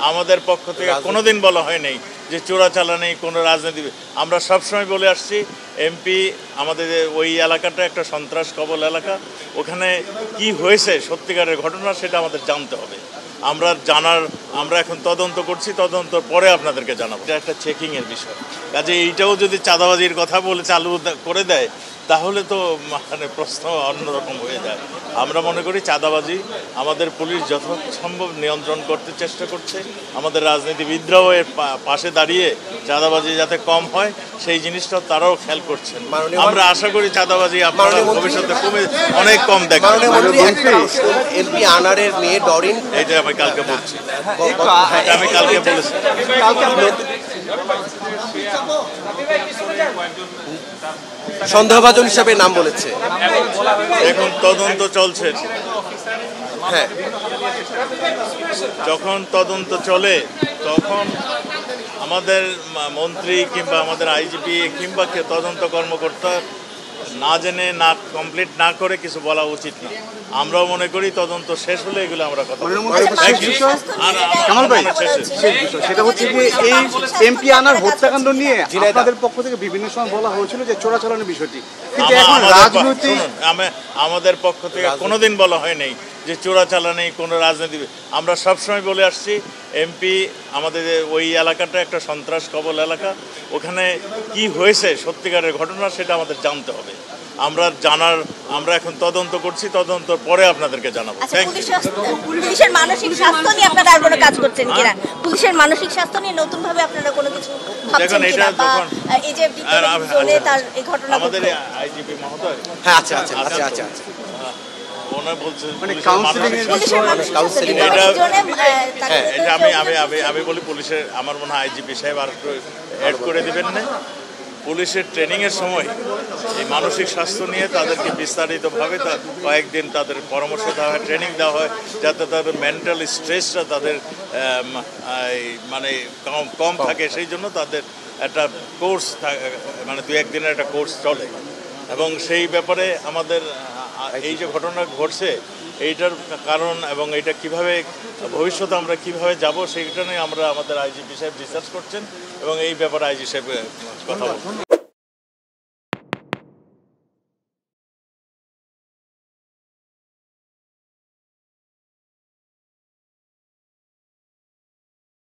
আমাদের পক্ষ থেকে কোনোদিন বলা হয় নাই যে চোরাচালানি কোনো রাজনীতি। আমরা সবসময় বলে আসছি এমপি আমাদের ওই এলাকাটা একটা সন্ত্রাস কবল এলাকা, ওখানে কি হয়েছে সত্যিকারের ঘটনা সেটা আমাদের জানতে হবে। আমরা এখন তদন্ত করছি, তদন্তর পরে আপনাদেরকে জানাবো। এটা একটা চেকিংয়ের বিষয়, কাজে এইটাও যদি চাঁদাবাজির কথা বলে চালু করে দেয় তাহলে তো মানে প্রশ্ন অন্যরকম হয়ে যায়। আমরা মনে করি চাঁদাবাজি আমাদের পুলিশ যথাসম্ভব নিয়ন্ত্রণ করতে চেষ্টা করছে, আমাদের রাজনীতিবিদরাও এর পাশে দাঁড়িয়ে চাঁদাবাজি যাতে কম হয় সেই জিনিসটা তারাও খেয়াল করছেন। আমরা আশা করি চাঁদাবাজি আপনারা ভবিষ্যতে অনেক কম দেখবেন। এমপি আনারের মেয়ে ডরিন, এটা আমি কালকে বলছি, আমি কালকে বলেছি। সন্দেহভাজন হিসাবে নাম বলেছে। এখন তদন্ত চলছে, হ্যাঁ, যখন তদন্ত চলে তখন আমাদের মন্ত্রী কিংবা আমাদের আইজিপি কিংবা তদন্ত কর্মকর্তা না জেনে না কমপ্লিট না করে কিছু বলা উচিত না। আমরাও মনে করি তদন্ত শেষ হলে এগুলো আমরা কথা কামাল ভাই, সেটা হচ্ছে যে এই এমপি আনার হত্যাকাণ্ড নিয়ে আপনাদের পক্ষ থেকে বিভিন্ন সময় বলা হয়েছিল যে চোরাচালানের বিষয়টি, কিন্তু এখন রাজনৈতিক আমাদের পক্ষ থেকে কোনোদিন বলা হয় নাই যে চোরাচালানি কোনো রাজনীতি। আমরা সবসময় বলে আসছি এমপি আমাদের ওই এলাকাটা একটা সন্ত্রাস কবল এলাকা, ওখানে কি হয়েছে সত্যিকারের ঘটনা সেটা আমাদের জানতে হবে। আমরা এখন তদন্ত করছি, তদন্তর পরে আপনাদেরকে জানাবো। পুলিশের মানসিক স্বাস্থ্য নিয়ে আপনারা আর কোনো কাজ করছেন কিনা? পুলিশের মানসিক স্বাস্থ্য নিয়ে নতুন ভাবে আপনারা কোনো কিছু ভাবছেন কিনা? বা এই যে জোনে তার এই ঘটনা আমাদের আইজিপি মহোদয়, হ্যাঁ, আচ্ছা আচ্ছা আচ্ছা আচ্ছা ওনার বলছেন আমি বলি পুলিশের, আমার মনে হয় আইজিপি সাহেব আর একটু অ্যাড করে দিবেন না। পুলিশের ট্রেনিংয়ের সময় এই মানসিক স্বাস্থ্য নিয়ে তাদেরকে বিস্তারিতভাবে কয়েকদিন তাদের পরামর্শ দেওয়া হয়, ট্রেনিং দেওয়া হয়, যাতে তাদের মেন্টাল স্ট্রেসটা তাদের মানে কম থাকে। সেই জন্য তাদের একটা কোর্স মানে 2-1 দিনের একটা কোর্স চলে, এবং সেই ব্যাপারে আমাদের এই যে ঘটনা ঘটছে এইটার কারণ এবং এটা কিভাবে ভবিষ্যতে আমরা কিভাবে যাব সেইটা নিয়ে আমাদের আইজিপি সাহেব রিসার্চ করছেন এবং এই ব্যাপারে আইজি সাহেব কথা বলছেন।